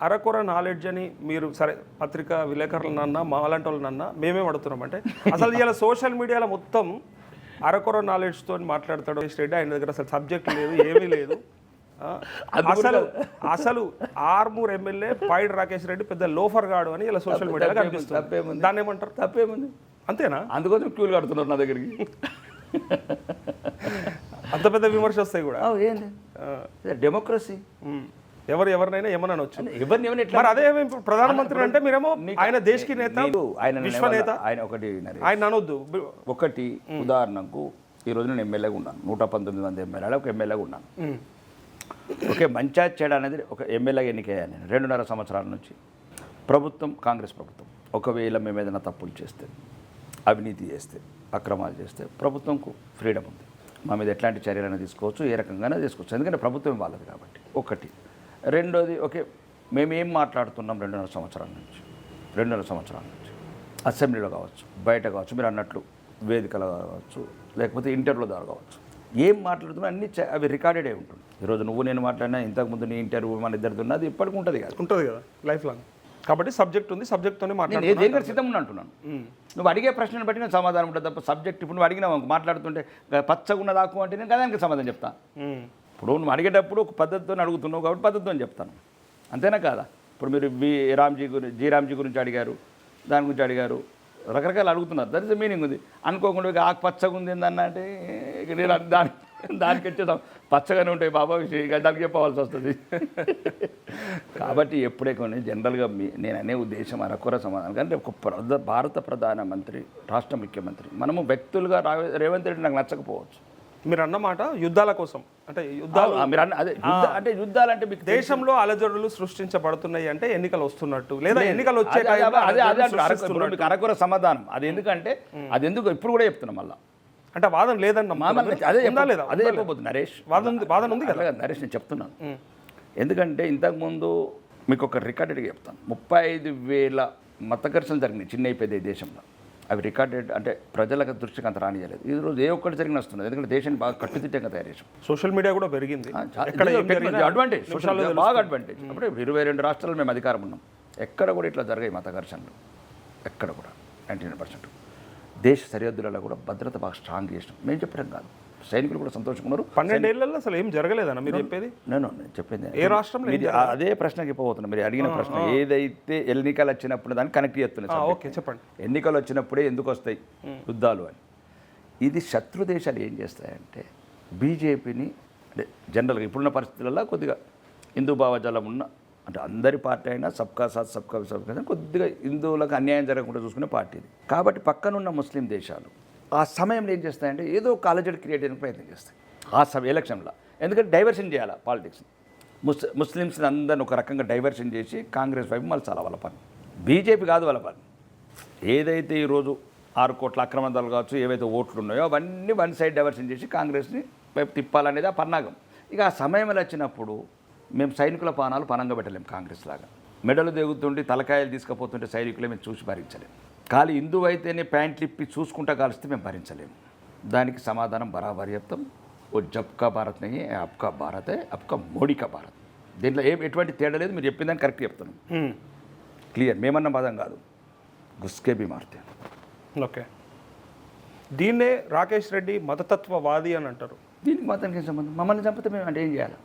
అరకొర నాలెడ్జ్ అని మీరు సరే పత్రికా విలేకరులనన్నా మాలాంటి వాళ్ళనన్నా మేమేం అడుగుతున్నాం అంటే అసలు ఇలా సోషల్ మీడియాలో మొత్తం అరకొర నాలెడ్జ్తో మాట్లాడతాడు రెడ్డి. ఆయన దగ్గర అసలు సబ్జెక్ట్ లేదు, ఏమీ లేదు. అసలు ఆర్మూర్ ఎమ్మెల్యే పైడి రాకేష్ రెడ్డి పెద్ద లోఫర్ గాడు అని ఇలా సోషల్ మీడియాలో కనిపిస్తుంది. దాన్ని ఏమంటారు? తప్పేముంది? అంతేనా? అందుకోసం క్యూలు కడుతున్నారు నా దగ్గరికి. అంత పెద్ద విమర్శ వస్తాయి కూడా. ఏంది డెమోక్రసీ? ఎవరినైనా ఏమనొచ్చు. ఎవరిని మరి అదే ప్రధానమంత్రి అంటే మీరేమో ఆయన దేశకి నేత, విశ్వనేత. ఆయన ఒకటి ఆయన అనొద్దు. ఒకటి ఉదాహరణకు ఈ రోజు నేను ఎమ్మెల్యేగా ఉన్నాను, 119 మంది ఎమ్మెల్యేలు ఒక ఎమ్మెల్యేగా ఉన్నాను. ఓకే, మంచిగా చేయడం అనేది ఒక ఎమ్మెల్యేగా ఎన్నికయ్యాను నేను 2.5 సంవత్సరాల నుంచి. ప్రభుత్వం కాంగ్రెస్ ప్రభుత్వం ఒకవేళ మేము ఏదైనా తప్పులు చేస్తే, అవినీతి చేస్తే, అక్రమాలు చేస్తే ప్రభుత్వంకు ఫ్రీడమ్ ఉంది. మా మీద ఎట్లాంటి చర్యలైనా తీసుకోవచ్చు, ఏ రకంగానే తీసుకోవచ్చు, ఎందుకంటే ప్రభుత్వం వాళ్ళది కాబట్టి. ఒకటి. రెండోది, ఓకే మేము ఏం మాట్లాడుతున్నాం 2.5 సంవత్సరాల నుంచి అసెంబ్లీలో కావచ్చు, బయట కావచ్చు, మీరు అన్నట్లు వేదికలో కావచ్చు, లేకపోతే ఇంటర్వ్యూల ద్వారా కావచ్చు, ఏం మాట్లాడుతున్నా అన్ని అవి రికార్డెడ్ అయి ఉంటుంది. ఈరోజు నువ్వు నేను మాట్లాడినా, ఇంతకుముందు నీ ఇంటర్వ్యూ మన ఇద్దరితో ఉన్నది ఇప్పటికి ఉంటుంది కదా లైఫ్ లాంగ్. కాబట్టి సబ్జెక్ట్ ఉంది, సబ్జెక్ట్తోనే మాట్లాడుతున్నాను. నేను దేనికి సిద్ధం అంటున్నాను. నువ్వు అడిగే ప్రశ్నను బట్టి నేను సమాధానం ఉంటుంది తప్ప సబ్జెక్ట్ ఇప్పుడు నువ్వు అడిగినావు మాట్లాడుతుంటే పచ్చగా ఉన్నదాకు అంటే నేను దానికి సమాధానం చెప్తాను. ఇప్పుడు నువ్వు అడిగేటప్పుడు ఒక పద్ధతితో అడుగుతున్నావు కాబట్టి పద్ధతితో చెప్తాను, అంతేనా కాదా? ఇప్పుడు మీరు రామ్జీ గురించి అడిగారు, దాని గురించి అడిగారు, రకరకాలు అడుగుతున్నారు. దట్ ఇస్ ద మీనింగ్ ఉంది. అనుకోకుండా ఇక ఆకు పచ్చగా ఉంది ఏందన్న అంటే ఇక నేను దానికి వచ్చేద్దాం, పచ్చగానే ఉంటాయి బాబా ఇక దానికి చెప్పవలసి వస్తుంది. కాబట్టి ఎప్పుడే కొన్ని జనరల్గా నేను అనే ఉద్దేశం అరకొర సమాధానం. కానీ ఒక భారత ప్రధానమంత్రి, రాష్ట్ర ముఖ్యమంత్రి, మనము వ్యక్తులుగా రేవంత్ రెడ్డి నాకు నచ్చకపోవచ్చు. మీరు అన్నమాట యుద్ధాల కోసం అంటే యుద్ధాలు, మీరు అదే అంటే యుద్ధాలంటే మీకు దేశంలో అలజడులు సృష్టించబడుతున్నాయి అంటే ఎన్నికలు వస్తున్నట్టు, లేదా ఎన్నికలు వచ్చే మీకు అరకొర సమాధానం. అది ఎందుకంటే అది ఎందుకు ఇప్పుడు కూడా చెప్తున్నాం మళ్ళీ అంటే వాదన లేదన్న అదే చెప్పబోతుంది నరేష్. వాదన ఉంది కదా నరేష్, నేను చెప్తున్నాను. ఎందుకంటే ఇంతకుముందు మీకు ఒక రికార్డెడ్గా చెప్తాను. 35,000 మత ఘర్షణలు జరిగినాయి చిన్న పెద్ద దేశంలో. అవి రికార్డెడ్ అంటే ప్రజలకు దృష్టికి అంత రానియలేదు. ఈ రోజు ఏ ఒక్కటి జరిగిన వస్తున్నది, ఎందుకంటే దేశాన్ని బాగా కట్టుదిట్టంగా తయారు చేసాం. సోషల్ మీడియా కూడా పెరిగింది, అడ్వాంటేజ్, సోషల్ మీడియా బాగా అడ్వాంటేజ్. అప్పుడే 22 రాష్ట్రాల్లో మేము అధికారం ఉన్నాం. ఎక్కడ కూడా ఇట్లా జరిగాయి మత ఘర్షణలు, ఎక్కడ కూడా 99%. దేశ సరిహద్దులలో కూడా భద్రత బాగా స్ట్రాంగ్ చేసినాం. మేము చెప్పడం కాదు, సైనికులు కూడా సంతోషంగా ఉన్నారు. 12 ఏళ్లలో అసలు ఏం జరగలేదన్న మీరు చెప్పేది? నేను చెప్పింది ఏ రాష్ట్రంలో అదే ప్రశ్నకి పోతున్నా. మీరు అడిగిన ప్రశ్న ఏదైతే ఎన్నికలు వచ్చినప్పుడు దాన్ని కనెక్ట్ చేస్తున్నా. ఓకే చెప్పండి. ఎన్నికలు వచ్చినప్పుడే ఎందుకు వస్తాయి యుద్ధాలు అని. ఇది శత్రు దేశాలు ఏం చేస్తాయంటే బీజేపీని అంటే జనరల్గా ఇప్పుడున్న పరిస్థితులలో కొద్దిగా హిందూ భావజాలం ఉన్న అంటే అందరి పార్టీ అయినా సబ్కా సాత్ సబ్కా సబ్కా కొద్దిగా హిందువులకు అన్యాయం జరగకుండా చూసుకునే పార్టీ ఇది. కాబట్టి పక్కనున్న ముస్లిం దేశాలు ఆ సమయంలో ఏం చేస్తాయంటే ఏదో ఒక అలజడి క్రియేట్ చేయడానికి ప్రయత్నం చేస్తాయి ఆ ఎలక్షన్లో. ఎందుకంటే డైవర్షన్ చేయాలి పాలిటిక్స్ని. ముస్లిమ్స్ని అందరిని ఒక రకంగా డైవర్షన్ చేసి కాంగ్రెస్ వైపు మళ్ళీ చాలా వాళ్ళ పని. బీజేపీ కాదు వాళ్ళ పని. ఏదైతే ఈరోజు 6 కోట్ల అక్రమందాలు కావచ్చు, ఏవైతే ఓట్లు ఉన్నాయో అవన్నీ వన్ సైడ్ డైవర్షన్ చేసి కాంగ్రెస్ని వైపు తిప్పాలనేది ఆ పన్నాగం. ఇక ఆ సమయంలో వచ్చినప్పుడు మేము సైనికుల పానాలు పనంగా పెట్టలేము. కాంగ్రెస్ లాగా మెడలు దిగుతుంటే తలకాయలు తీసుకుపోతుంటే సైనికులే మేము చూసి భరించలేము. ఖాళీ హిందువు అయితేనే ప్యాంట్లు ఇప్పి చూసుకుంటా కాలిస్తే మేము భరించలేము. దానికి సమాధానం బరాబర్ చెప్తాం. ఓ జబ్కా భారత్ నహీ అబ్కా భారత్ హై, అబ్కా మోడీ కా భారత్. దీంట్లో ఎటువంటి తేడా లేదు. మీరు చెప్పిందని కరెక్ట్ చెప్తున్నాం, క్లియర్. మేమన్న పదం కాదు, గుస్కే బి మారితే. ఓకే, దీన్నే రాకేష్ రెడ్డి మతతత్వవాది అని అంటారు. దీనికి మాత్రం ఏం సంబంధం? మమ్మల్ని చంపితే మేము అంటే ఏం చేయాలి?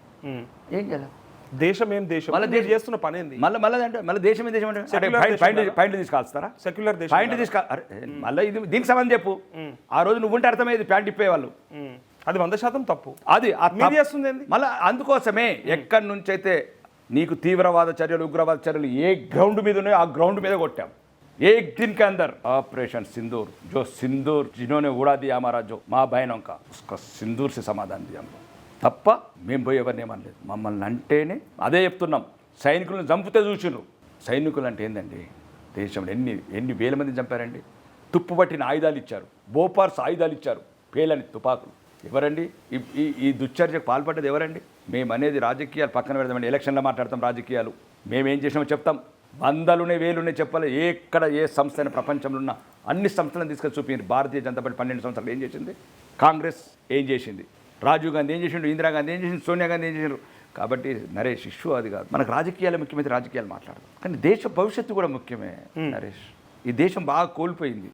దేశం ఏం దేశం మళ్ళీ చేస్తున్న పని ఏంది? మళ్ళీ దేశం ఏం దేశం అంటే పాయింట్లు తీసుకొస్తారా? సెక్యులర్ దేశం పాయింట్ మళ్ళీ ఇది దీనికి సంబంధం చెప్పు. ఆ రోజు నువ్వు ఉంటే అర్థమయ్యేది ప్యాంట్ ఇప్పేవాళ్ళు. అది 100% తప్పు. అది చేస్తుంది మళ్ళీ అందుకోసమే ఎక్కడి నుంచి అయితే నీకు తీవ్రవాద చర్యలు, ఉగ్రవాద చర్యలు ఏ గ్రౌండ్ మీద ఉన్నాయో ఆ గ్రౌండ్ మీద కొట్టాం. एक दिन के अंदर ऑपरेशन सिंदूर, जो सिंदूर जिन्होंने उड़ा दिया हमारा जो माँ बहनों का, उसका सिंदूर से समाधान दिया हमको. తప్ప మేము పోయి ఎవరిని ఏమనలేదు. మమ్మల్ని అంటేనే అదే చెప్తున్నాం. సైనికులను చంపితే చూసినారు. సైనికులు అంటే ఏందండి? దేశంలో ఎన్ని వేల మందిని చంపారండి. తుప్పుపట్టిన ఆయుధాలు ఇచ్చారు, బోపార్స్ ఆయుధాలు ఇచ్చారు, పేలని తుపాకులు. ఎవరండి ఈ దుశ్చర్యకు పాల్పడ్డది? ఎవరండి? మేము అనేది రాజకీయాలు పక్కన పెడదామండి. ఎలక్షన్లో మాట్లాడతాం రాజకీయాలు. మేమేం చేసినామో చెప్తాం. 100 వేలునే చెప్పాలి. ఎక్కడ ఏ సంస్థ అయినా ప్రపంచంలో ఉన్న అన్ని సంస్థలను తీసుకొని చూపించారు. భారతీయ జనతా పార్టీ 12 సంవత్సరాలు ఏం చేసింది? కాంగ్రెస్ ఏం చేసింది? రాజీవ్ గాంధీ ఏం చేసిండు? ఇందిరాగాంధీ ఏం చేసిండు? సోనియా గాంధీ ఏం చేసిండ్రు? కాబట్టి నరేష్ ఇష్యూ అది కాదు. మనకు రాజకీయాలు ముఖ్యమైతే రాజకీయాలు మాట్లాడదు, కానీ దేశ భవిష్యత్తు కూడా ముఖ్యమే నరేష్. ఈ దేశం బాగా కోల్పోయింది.